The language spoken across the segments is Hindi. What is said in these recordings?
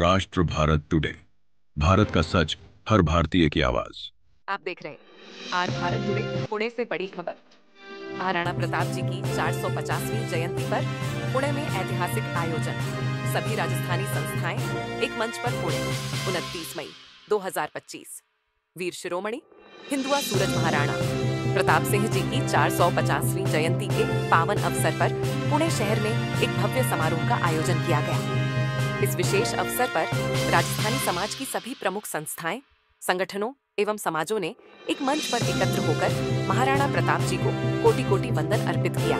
राष्ट्र भारत टुडे, भारत का सच, हर भारतीय की आवाज। आप देख रहे आज भारत टुडे। पुणे से बड़ी खबर। महाराणा प्रताप जी की 450वीं जयंती पर पुणे में ऐतिहासिक आयोजन। सभी राजस्थानी संस्थाएं एक मंच पर पुणे। 29 मई 2025। वीर शिरोमणि हिंदुआ सूरज महाराणा प्रताप सिंह जी की 450वीं जयंती के पावन अवसर पर पुणे शहर में एक भव्य समारोह का आयोजन किया गया। इस विशेष अवसर पर राजस्थानी समाज की सभी प्रमुख संस्थाएं, संगठनों एवं समाजों ने एक मंच पर एकत्र होकर महाराणा प्रताप जी को कोटि कोटि वंदन अर्पित किया।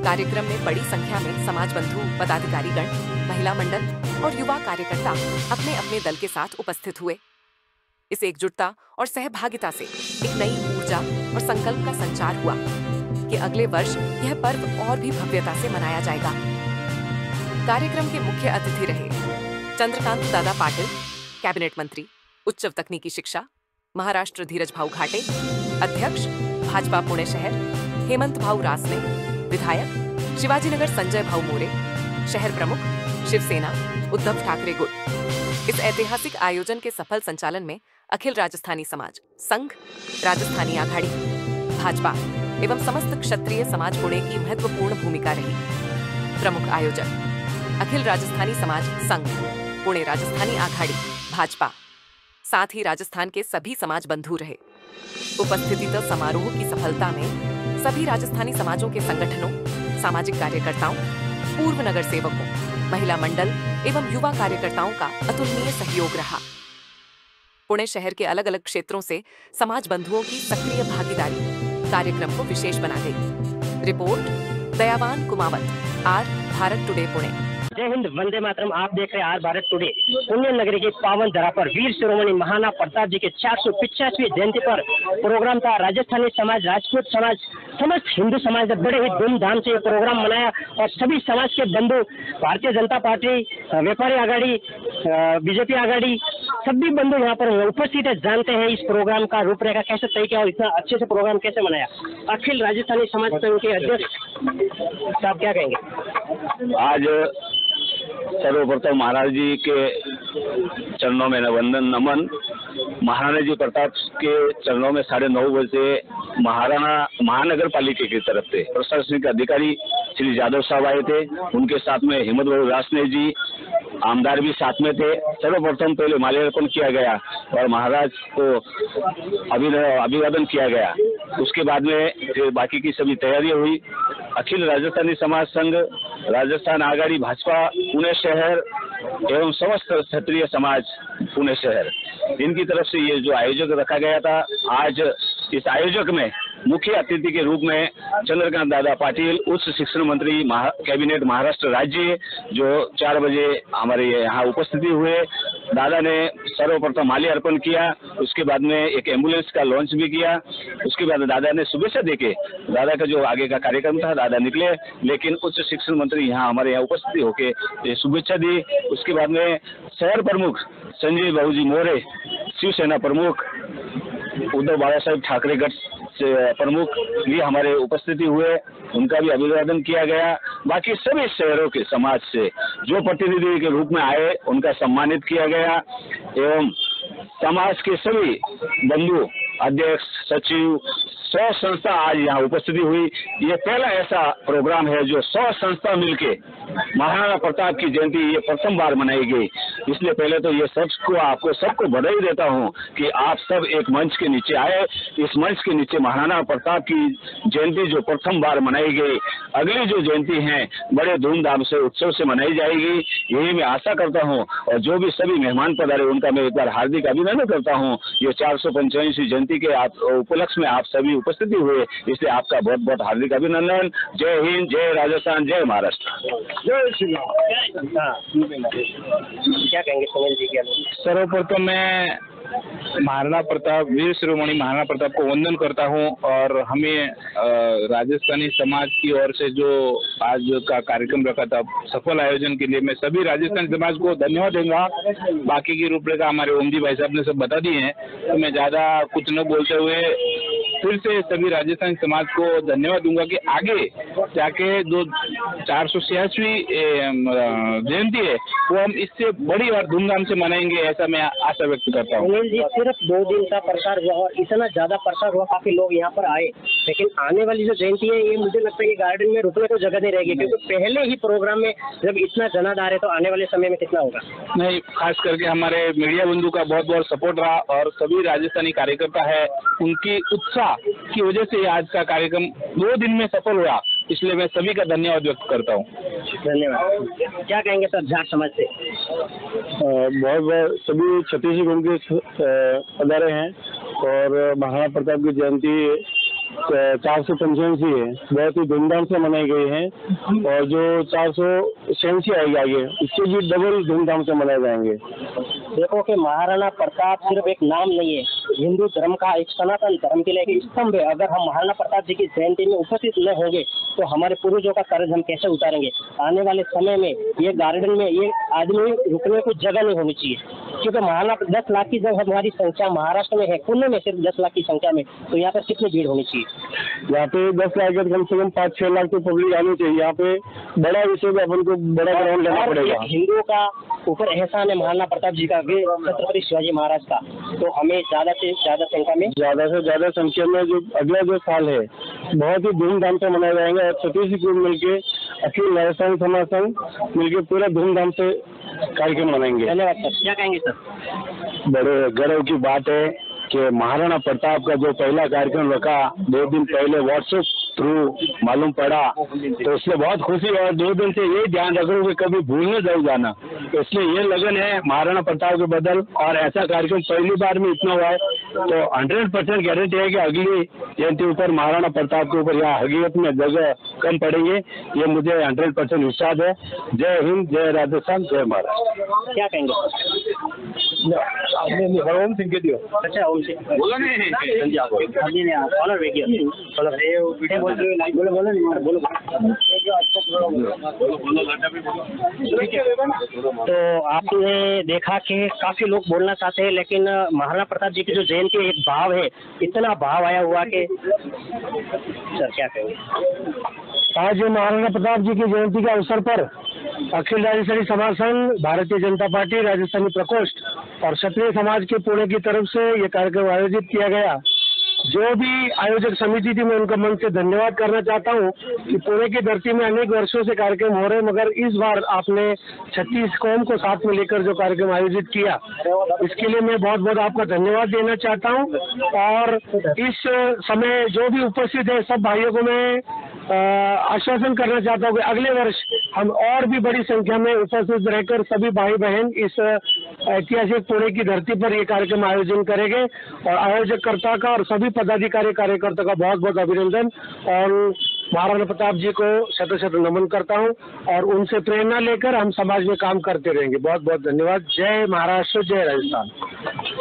कार्यक्रम में बड़ी संख्या में समाज बंधु, पदाधिकारीगण, महिला मंडल और युवा कार्यकर्ता अपने अपने दल के साथ उपस्थित हुए। इस एकजुटता और सहभागिता से एक नई ऊर्जा और संकल्प का संचार हुआ कि अगले वर्ष यह पर्व और भी भव्यता से मनाया जाएगा। कार्यक्रम के मुख्य अतिथि रहे चंद्रकांत दादा पाटिल, कैबिनेट मंत्री, उच्च तकनीकी शिक्षा, महाराष्ट्र धीरज भाऊ घाटे, अध्यक्ष भाजपा पुणे शहर, हेमंत भाऊ रासने, विधायक शिवाजीनगर संजय भाऊ मोरे, शहर प्रमुख शिवसेना उद्धव ठाकरे गुट। इस ऐतिहासिक आयोजन के सफल संचालन में अखिल राजस्थानी समाज, संघ, राजस्थानी आघाड़ी, भाजपा एवं समस्त क्षत्रिय समाज पुणे की महत्वपूर्ण भूमिका रही। प्रमुख आयोजक अखिल राजस्थानी समाज, संघ, पुणे राजस्थानी आघाड़ी, भाजपा, साथ ही राजस्थान के सभी समाज बंधु रहे। उपस्थिति तो समारोह की सफलता में सभी राजस्थानी समाजों के संगठनों, सामाजिक कार्यकर्ताओं, पूर्व नगर सेवकों, महिला मंडल एवं युवा कार्यकर्ताओं का अतुलनीय सहयोग रहा। पुणे शहर के अलग अलग क्षेत्रों से समाज बंधुओं की सक्रिय भागीदारी कार्यक्रम को विशेष बना गई। Report Dayawan Kumawat, R Bharat today Pune. जय हिंद, वंदे मातरम। आप देख रहे हैं आर भारत टुडे। पुण्य नगरी की पावन धरा पर वीर शिरोमणि महाराणा प्रताप जी के 450वीं जयंती पर प्रोग्राम था। राजस्थानी समाज, राजपूत समाज, समस्त हिंदू समाज ने बड़े ही धूमधाम से ये प्रोग्राम मनाया और सभी समाज के बंधु, भारतीय जनता पार्टी, व्यापारी आघाड़ी, बीजेपी आघाड़ी, सभी बंधु यहाँ पर उपस्थित है। जानते हैं इस प्रोग्राम का रूपरेखा कैसे तय किया और इतना अच्छे से प्रोग्राम कैसे मनाया। अखिल राजस्थानी समाज संघ के अध्यक्ष साहब क्या कहेंगे? आज सर्वप्रथम महाराज जी के चरणों में वंदन नमन। महाराणा जी प्रताप के चरणों में 9:30 बजे महानगर पालिका की तरफ से प्रशासनिक अधिकारी श्री यादव साहब आए थे। उनके साथ में हेमंत भाऊ रासने जी, आमदार भी साथ में थे। सर्वप्रथम पहले माल्यार्पण किया गया और महाराज को अभिवादन किया गया। उसके बाद में फिर बाकी की सभी तैयारियां हुई। अखिल राजस्थानी समाज संघ, राजस्थान आघाड़ी, भाजपा पुणे शहर एवं समस्त क्षत्रिय समाज पुणे शहर, इनकी तरफ से ये जो आयोजक रखा गया था। आज इस आयोजक में मुख्य अतिथि के रूप में चंद्रकांत दादा पाटिल, उच्च शिक्षण मंत्री, कैबिनेट महाराष्ट्र राज्य, जो 4 बजे हमारे यहाँ उपस्थिति हुए। दादा ने सर्वप्रथम माल्यार्पण किया। उसके बाद में एक एम्बुलेंस का लॉन्च भी किया। उसके बाद दादा ने शुभेच्छा देके दादा का जो आगे का कार्यक्रम था, दादा निकले, लेकिन उच्च शिक्षण मंत्री यहाँ हमारे यहाँ उपस्थिति होके शुभेच्छा दी। उसके बाद में शहर प्रमुख संजय भाऊजी मोरे, शिवसेना प्रमुख उद्धव बाला साहेब ठाकरे गट से प्रमुख भी हमारे उपस्थिति हुए, उनका भी अभिवादन किया गया। बाकी सभी शहरों के समाज से जो प्रतिनिधि के रूप में आए उनका सम्मानित किया गया एवं समाज के सभी बंधु, अध्यक्ष, सचिव, 100 संस्था आज यहाँ उपस्थिति हुई। ये पहला ऐसा प्रोग्राम है जो 100 संस्था मिलके महाराणा प्रताप की जयंती ये प्रथम बार मनाई गई। इसलिए पहले तो ये आपको सबको बधाई देता हूँ कि आप सब एक मंच के नीचे आए। इस मंच के नीचे महाराणा प्रताप की जयंती जो प्रथम बार मनाई गई, अगली जो जयंती है बड़े धूमधाम से उत्सव से मनाई जाएगी, यही मैं आशा करता हूँ। और जो भी सभी मेहमान पधारे उनका मैं एक बार हार्दिक अभिनंदन करता हूँ। ये 485वीं जयंती के उपलक्ष्य में आप सभी उपस्थिति हुए, इसलिए आपका बहुत बहुत हार्दिक अभिनंदन। जय हिंद, जय राजस्थान, जय महाराष्ट्र, जय श्री राम। क्या कहेंगे सुनील जी? क्या सर्वप्रथम मैं महाराणा प्रताप, वीर शिरोमणि महाराणा प्रताप को वंदन करता हूं और हमें राजस्थानी समाज की ओर से जो आज का कार्यक्रम रखा था सफल आयोजन के लिए मैं सभी राजस्थानी समाज को धन्यवाद दूंगा। बाकी की रूपरेखा हमारे ओम जी भाई साहब ने सब बता दी है, तो मैं ज्यादा कुछ न बोलते हुए फिर से सभी राजस्थानी समाज को धन्यवाद दूंगा कि आगे जाके जो 486वीं जयंती है वो हम इससे बड़ी और धूमधाम से मनाएंगे, ऐसा मैं आशा व्यक्त करता हूँ। सुनील जी, सिर्फ 2 दिन का प्रसार हुआ और इतना ज्यादा प्रसार हुआ, काफी लोग यहाँ पर आए, लेकिन आने वाली जो जयंती है ये मुझे लगता है कि गार्डन में रुकने को जगह नहीं रहेगी, क्योंकि पहले ही प्रोग्राम में जब इतना जनाधार है तो आने वाले समय में कितना होगा। नहीं, खास करके हमारे मीडिया बंधु का बहुत बहुत सपोर्ट रहा और सभी राजस्थानी कार्यकर्ता है उनकी उत्साह की वजह से आज का कार्यक्रम 2 दिन में सफल हुआ, इसलिए मैं सभी का धन्यवाद व्यक्त करता हूँ। धन्यवाद। क्या कहेंगे सर जाट समाज से? बहुत बहुत सभी छत्तीसगढ़ के पधारे हैं और महाराणा प्रताप की जयंती 485 है, बहुत ही धूमधाम से मनाई गई है और जो 486 आएगी आगे इससे भी डबल धूमधाम से मनाए जाएंगे। देखो कि महाराणा प्रताप सिर्फ एक नाम नहीं है, हिंदू धर्म का एक सनातन धर्म के लिए एक स्तंभ है। अगर हम महाराणा प्रताप जी की जयंती में उपस्थित न होंगे तो हमारे पूर्वजों का कर्ज हम कैसे उतारेंगे। आने वाले समय में ये गार्डन में ये आदमी रुकने को जगह नहीं होनी चाहिए, क्योंकि महाराणा 10 लाख की जब हमारी संख्या महाराष्ट्र में है, पुणे में सिर्फ 10 लाख की संख्या में, तो यहाँ पर कितनी भीड़ होनी चाहिए? यहाँ पे 10 लाख कम से कम 5-6 लाख तो पब्लिक आनी चाहिए। यहाँ पे बड़ा विषय में अपन को बड़ा ग्राउंड लेना पड़ेगा। हिंदुओं का ऊपर एहसान है महाराणा प्रताप जी का, छत्रपति शिवाजी महाराज का, तो हमें ज्यादा से ज्यादा संख्या में जो अगला जो साल है बहुत ही धूमधाम से मनाया जाएंगे और छत्तीसगढ़ मिलके अखिल राजस्थानी समाज संघ मिलके पूरा धूमधाम से कार्यक्रम मनाएंगे। धन्यवाद सर। क्या कहेंगे सर? बड़े गर्व की बात है कि महाराणा प्रताप का जो पहला कार्यक्रम रखा 2 दिन पहले व्हाट्सएप थ्रू मालूम पड़ा, तो इसलिए बहुत खुशी और 2 दिन से यही ध्यान रख रहा हूँ कि कभी भूल न जाओ जाना, तो इसलिए ये लगन है महाराणा प्रताप के बदल। और ऐसा कार्यक्रम पहली बार में इतना हुआ है तो 100% गारंटी है कि अगली जयंती ऊपर महाराणा प्रताप के ऊपर यहाँ हकीकत में जगह कम पड़ेंगे, ये मुझे 100% विश्वास है। जय हिंद, जय राजस्थान, जय महाराष्ट्र। क्या कहेंगे? ओम सिंह के दियो। अच्छा, ओम सिंह बोलो नहीं तो आपने देखा कि काफी लोग बोलना चाहते हैं, लेकिन महाराणा प्रताप जी की जो जयंती एक भाव है, इतना भाव आया हुआ कि सर क्या कहेंगे? आज महाराणा प्रताप जी की जयंती के अवसर पर अखिल राजस्थानी समाज संघ, भारतीय जनता पार्टी राजस्थानी प्रकोष्ठ और क्षत्रिय समाज के पुणे की तरफ से ये कार्यक्रम आयोजित किया गया। जो भी आयोजक समिति थी मैं उनका मन से धन्यवाद करना चाहता हूँ कि पुणे की धरती में अनेक वर्षों से कार्यक्रम हो रहे हैं, मगर इस बार आपने 36 कौम को साथ में लेकर जो कार्यक्रम आयोजित किया, इसके लिए मैं बहुत बहुत आपका धन्यवाद देना चाहता हूँ। और इस समय जो भी उपस्थित है सब भाइयों को मैं आश्वासन करना चाहता हूँ कि अगले वर्ष हम और भी बड़ी संख्या में उपस्थित रहकर सभी भाई बहन इस ऐतिहासिक पुणे की धरती पर ये कार्यक्रम आयोजन करेंगे। और आयोजककर्ता का और सभी पदाधिकारी कार्यकर्ता का बहुत बहुत अभिनंदन और महाराणा प्रताप जी को शत शत नमन करता हूँ और उनसे प्रेरणा लेकर हम समाज में काम करते रहेंगे। बहुत बहुत धन्यवाद। जय महाराष्ट्र, जय राजस्थान।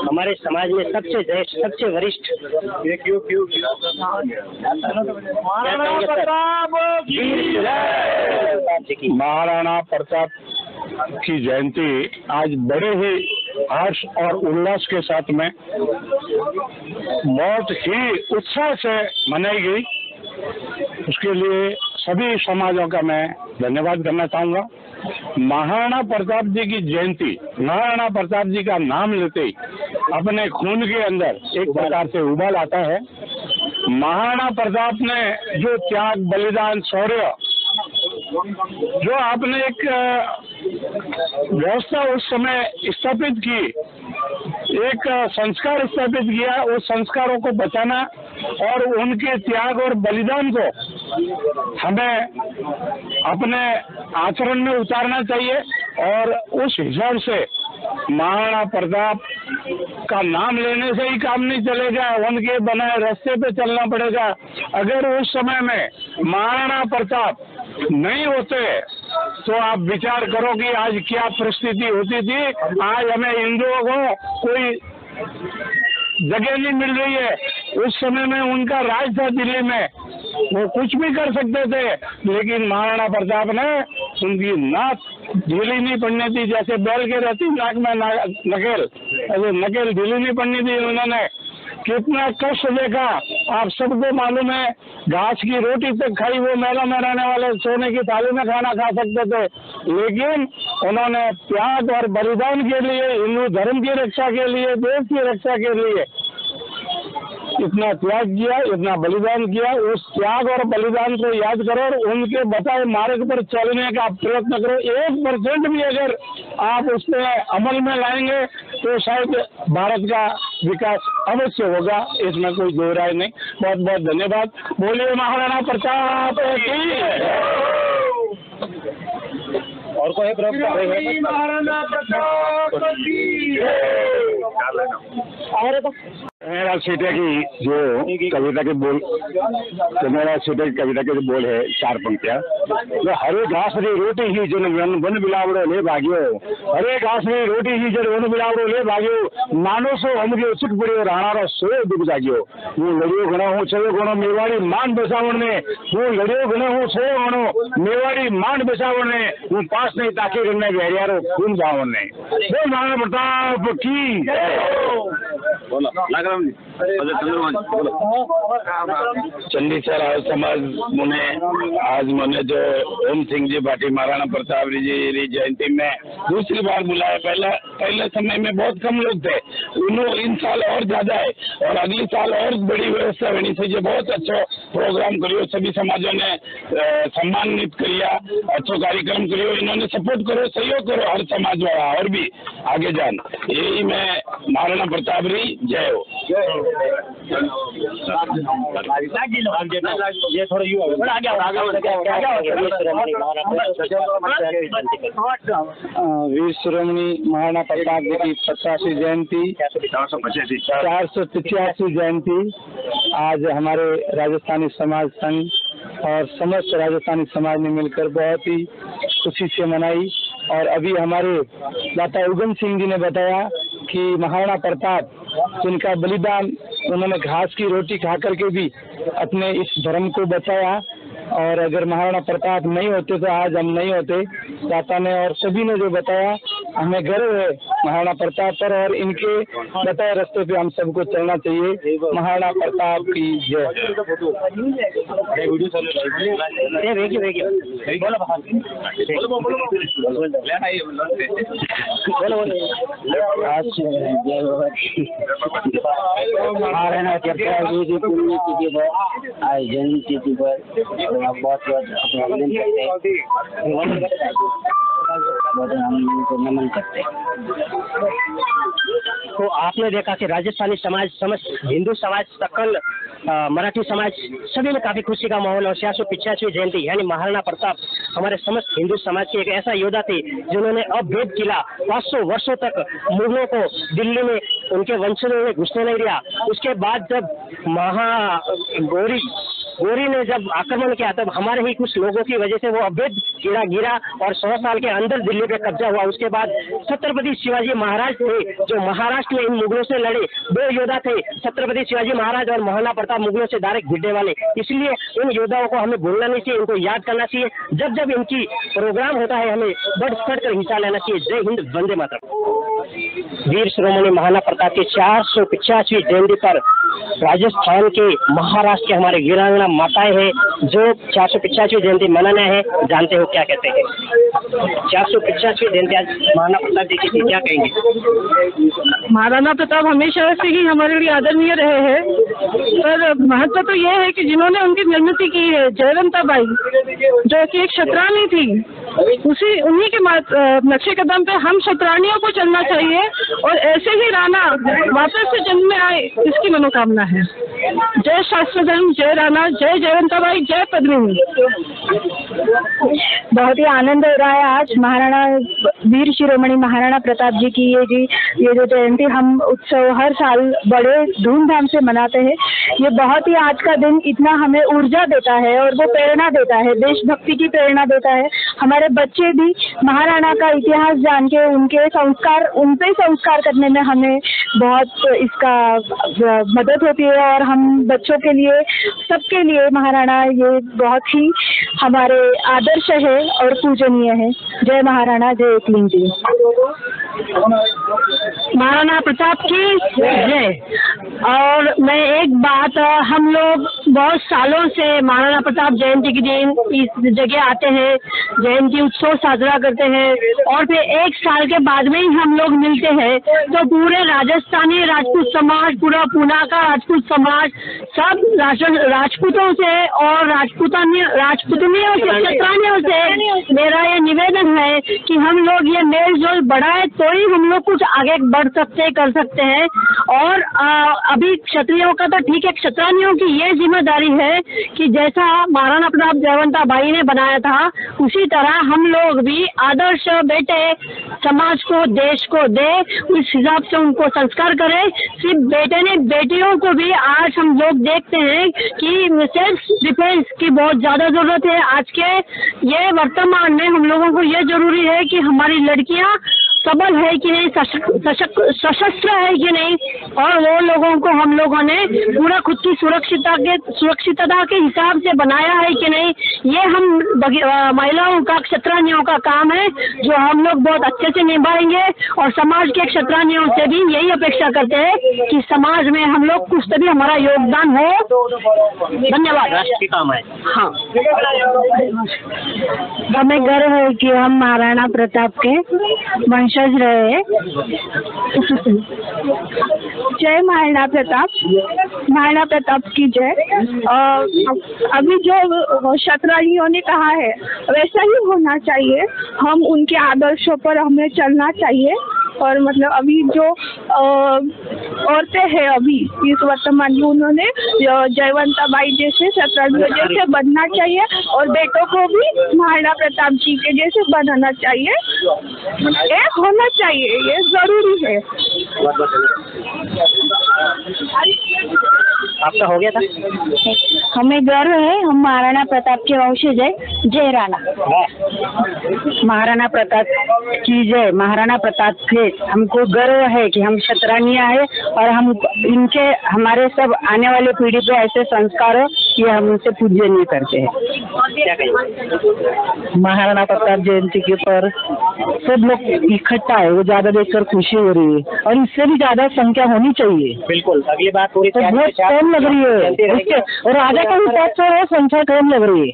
हमारे समाज में सबसे वरिष्ठ महाराणा प्रताप की जयंती आज बड़े ही हर्ष और उल्लास के साथ में बहुत ही उत्साह से मनाई गई। उसके लिए सभी समाजों का मैं धन्यवाद करना चाहूँगा। महाराणा प्रताप जी की जयंती, महाराणा प्रताप जी का नाम लेते ही अपने खून के अंदर एक प्रकार से उबाल आता है। महाराणा प्रताप ने जो त्याग, बलिदान, शौर्य, जो आपने एक व्यवस्था उस समय स्थापित की, एक संस्कार स्थापित किया, उस संस्कारों को बचाना और उनके त्याग और बलिदान को हमें अपने आचरण में उतारना चाहिए। और उस हिसाब से महाराणा प्रताप का नाम लेने से ही काम नहीं चलेगा, उनके बनाए रास्ते पे चलना पड़ेगा। अगर उस समय में महाराणा प्रताप नहीं होते तो आप विचार करो कि आज क्या परिस्थिति होती थी। आज हमें हिंदुओं को कोई जगह नहीं मिल रही है। उस समय में उनका राज था दिल्ली में, वो कुछ भी कर सकते थे, लेकिन महाराणा प्रताप ने उनकी नाक ढीली नहीं पड़नी थी। जैसे बैल के रहती नाक में नकेल, ऐसे नकेल ढीली नहीं पड़नी थी। उन्होंने कितना कष्ट देखा, आप सबको मालूम है। घास की रोटी तक खाई, वो मेला में रहने वाले सोने की थाली में खाना खा सकते थे, लेकिन उन्होंने त्याग और बलिदान के लिए, हिंदू धर्म की रक्षा के लिए, देश की रक्षा के लिए इतना त्याग किया, इतना बलिदान किया। उस त्याग और बलिदान को याद करो और उनके बताए मार्ग पर चलने का प्रयत्न करो। 1% भी अगर आप उस पर अमल में लाएंगे तो शायद भारत का विकास अवश्य होगा, इसमें कोई दो राय नहीं। बहुत बहुत धन्यवाद। बोलिए महाराणा प्रताप की। और कोई महाराणा प्रताप की। मेरा सीटे की जो कविता के बोल, तो मेरा सीटे की कविता के जो बोल है 4 पंक्तियां। जो हरे घास री रोटी ही जन वन बिलावड़ो ले भाग्यो, हरे घास री रोटी ही जन वन बिलावड़ो ले भाग्यो, मानोसो हमगे उचित पड़ियो राणारो सोयो दुख जाग्यो। हूँ लड़ियो घणो हूँ छयो घणो मेवाड़ी मान बसावण ने, हूँ लड़ियो घणो हूँ छयो घणो मेवाड़ी मान बसावण ने, हूँ पास नहीं ताकी करने वेरियारो खून भावण ने। बोल महाराणा प्रताप की। चंडीसर आर्य समाज मुने आज मैंने जो ओम सिंह जी भाटी महाराणा प्रताप जी जयंती में दूसरी बार बुलाया। पहले समय में बहुत कम लोग थे, इन साल और ज्यादा है और अगले साल और बड़ी व्यवस्था होनी चाहिए। बहुत अच्छा प्रोग्राम करियो, सभी समाजों ने सम्मानित किया, अच्छा कार्यक्रम करियो, इन्होंने सपोर्ट करो, सहयोग करो हर समाज वाला और भी आगे जान। यही मैं महाराणा प्रताप री जय हो। वीर शिरोमणि महाराणा प्रताप जी की 85वीं जयंती, 485वीं जयंती आज हमारे राजस्थानी समाज संघ और समस्त राजस्थानी समाज ने मिलकर बहुत ही खुशी से मनाई। और अभी हमारे दाता उगम सिंह जी ने बताया कि महाराणा प्रताप जिनका बलिदान, उन्होंने घास की रोटी खा करके भी अपने इस धर्म को बचाया, और अगर महाराणा प्रताप नहीं होते तो आज हम नहीं होते। दाता ने और सभी ने जो बताया, हमें गर्व है महाराणा प्रताप पर और इनके बताए रास्ते पे हम सबको चलना चाहिए। महाराणा प्रताप की जय। महाराणा प्रताप जी की पुण्यतिथि पर आज जयंती तिथि पर बहुत अभिनंदन करते हैं, हम उनको नमन करते हैं। तो आपने देखा कि राजस्थानी समाज, समस्त हिंदू समाज, सकल मराठी समाज, सभी में काफी खुशी का माहौल। और 485वीं जयंती यानी महाराणा प्रताप हमारे समस्त हिंदू समाज के एक ऐसा योद्धा थे जिन्होंने अभेद किला 500 वर्षों तक मुगलों को दिल्ली में उनके वंशजों में घुसने नहीं दिया। उसके बाद जब गोरी ने जब आक्रमण किया तब हमारे ही कुछ लोगों की वजह से वो अभेद कीड़ा गिरा और 100 साल के अंदर दिल्ली पे कब्जा हुआ। उसके बाद छत्रपति शिवाजी महाराज थे जो महाराष्ट्र में इन मुगलों से लड़े। 2 योद्धा थे, छत्रपति शिवाजी महाराज और महाराणा प्रताप, मुगलों से डायरेक्ट भिड़ने वाले। इसलिए इन योद्धाओं को हमें भूलना नहीं चाहिए, इनको याद करना चाहिए। जब जब इनकी प्रोग्राम होता है हमें बढ़ चढ़ कर हिस्सा लेना चाहिए। जय हिंद, वंदे मातरम। वीर शिरोमणि महाराणा प्रताप की 485वीं जयंती पर राजस्थान के, महाराष्ट्र के हमारे वीरांगना माताएं हैं जो 485वीं जयंती मनाना है। जानते हो क्या कहते हैं? 485वीं जयंती आज महाराणा प्रताप जी की, क्या कहेंगे? महाराणा प्रताप हमेशा से ही हमारे लिए आदरणीय रहे हैं, पर महत्व तो यह है कि जिन्होंने उनकी निर्मित की है, जयवंता बाई जो कि एक क्षत्राणी थी, उन्हीं के नक्शे कदम पे हम क्षत्राणियों को चलना चाहिए और ऐसे ही राणा वापस से जन्म में आए, इसकी मनोकामना है। जय शास्त्रधर्म, जय राणा, जय जयवंताबाई, जय पद्मिनी। बहुत ही आनंद हो रहा है आज महाराणा वीर शिरोमणि महाराणा प्रताप जी की ये जो जयंती हम उत्सव हर साल बड़े धूमधाम से मनाते हैं। ये बहुत ही आज का दिन इतना हमें ऊर्जा देता है और वो प्रेरणा देता है, देशभक्ति की प्रेरणा देता है। हमारे बच्चे भी महाराणा का इतिहास जान के उनके संस्कार, उन पे संस्कार करने में हमें बहुत इसका मदद होती है और हम बच्चों के लिए, सबके लिए महाराणा ये बहुत ही हमारे आदर्श है और पूजनीय है। जय महाराणा, जय एकलिंग जी। महाराणा प्रताप की जय। और मैं एक बात, हम लोग बहुत सालों से महाराणा प्रताप जयंती के दिन इस जगह आते हैं, जयंती उत्सव साजरा करते हैं और फिर एक साल के बाद में ही हम लोग मिलते हैं। तो पूरे राजस्थानी राजपूत समाज, पूरा पूना का राजपूत समाज, सब राजपूतों से और राजपूतनियों से, क्षत्रियों से मेरा ये निवेदन है कि हम लोग ये मेल जोल बढ़ाए तो ही हम लोग कुछ आगे बढ़ सकते कर सकते हैं। और अभी क्षत्रियों का तो ठीक है, क्षत्रियों की ये जिम्मेदारी है कि जैसा महाराणा प्रताप जयवंता बाई ने बनाया था उसी तरह हम लोग भी आदर्श बेटे समाज को, देश को दे, उस हिसाब से उनको संस्कार करें। सिर्फ बेटे ने बेटियों को भी आज हम लोग देखते हैं कि सेल्फ डिफेंस की बहुत ज्यादा जरूरत है। आज के ये वर्तमान में हम लोगों को ये जरूरी है कि हमारी लड़कियां सबल है कि नहीं, सशस्त्र है कि नहीं, और वो लोगों को हम लोगों ने पूरा खुद की सुरक्षितता के हिसाब से बनाया है कि नहीं, ये हम महिलाओं का, क्षत्रियों का काम है जो हम लोग बहुत अच्छे से निभाएंगे। और समाज के क्षत्रियों से भी यही अपेक्षा करते हैं कि समाज में हम लोग कुछ तो भी हमारा योगदान हो। धन्यवाद। राष्ट्र के काम है। हाँ, हमें गर्व है कि हम महाराणा प्रताप के वंशज रहे। जय महाराणा प्रताप, महाराणा प्रताप की जय। अभी जो क्षत्रियों ने कहा है वैसा ही होना चाहिए, हम उनके आदर्शों पर हमें चलना चाहिए। और मतलब अभी जो औरतें हैं अभी इस वर्तमान में, उन्होंने जयवंता बाई जैसे, क्षत्रियों जैसे बनना चाहिए और बेटों को भी महाराणा प्रताप जी के जैसे बनाना चाहिए। एक होना चाहिए, ये जरूरी है। आपका हो गया था? हमें गर्व है, हम महाराणा प्रताप के वंशज है। जय राणा। महाराणा प्रताप की जय। महाराणा प्रताप के हमको गर्व है कि हम क्षत्रिय है और हम इनके, हमारे सब आने वाले पीढ़ी पे ऐसे संस्कार हो कि हम उनसे पूज्य नहीं करते हैं। महाराणा प्रताप जयंती के पर सब लोग इकट्ठा है, वो ज्यादा देखकर खुशी हो रही है और इससे भी ज्यादा संख्या होनी चाहिए। बिल्कुल, अगली बात पूरी तो बहुत कम लग रही है और राजा के हिसाब से वो संख्या कम लग रही है।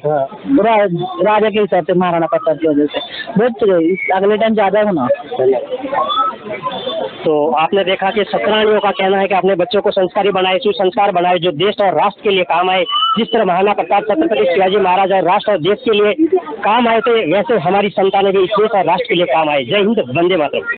राजा के हिसाब से महाराणा प्रताप की वजह से बहुत, अगले टाइम ज्यादा होना। तो आपने देखा कि क्षत्रियों का कहना है कि अपने बच्चों को संस्कारी बनाए, सुसंस्कार बनाए, जो देश और राष्ट्र के लिए काम आए। जिस तरह महाराणा प्रताप छत्रपति शिवाजी महाराज और राष्ट्र और देश के लिए काम आए थे, वैसे हमारी संतानें भी इस देश और राष्ट्र के लिए काम आए। जय हिंद, वंदे मातरम।